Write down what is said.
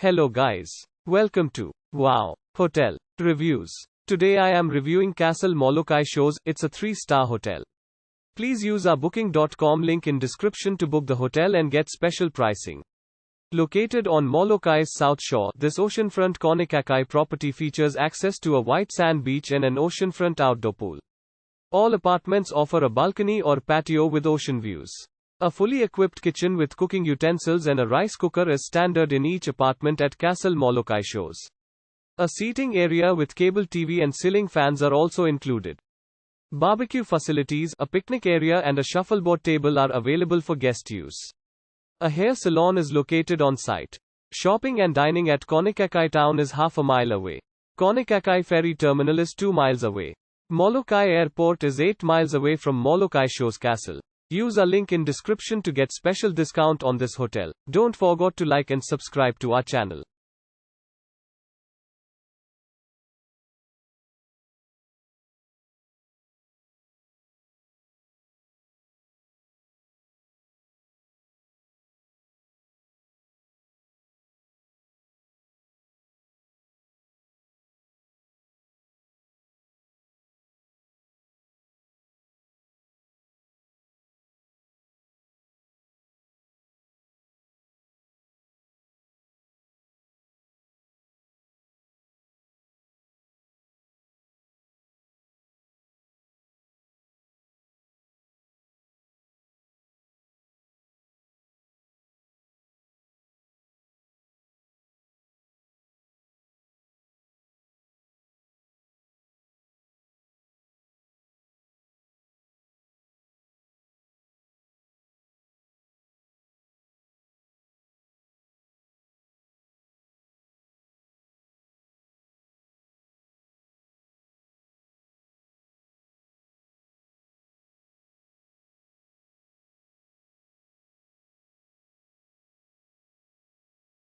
Hello guys. Welcome to Wow Hotel Reviews. Today I am reviewing Castle Molokai Shores. It's a 3-star hotel. Please use our booking.com link in description to book the hotel and get special pricing. Located on Molokai's south shore, this oceanfront Kaunakakai property features access to a white sand beach and an oceanfront outdoor pool. All apartments offer a balcony or patio with ocean views. A fully equipped kitchen with cooking utensils and a rice cooker is standard in each apartment at Castle Molokai Shores. A seating area with cable TV and ceiling fans are also included. Barbecue facilities, a picnic area and a shuffleboard table are available for guest use. A hair salon is located on site. Shopping and dining at Kaunakakai Town is half a mile away. Kaunakakai Ferry Terminal is 2 miles away. Molokai Airport is 8 miles away from Molokai Shores Castle. Use our link in description to get special discount on this hotel. Don't forget to like and subscribe to our channel.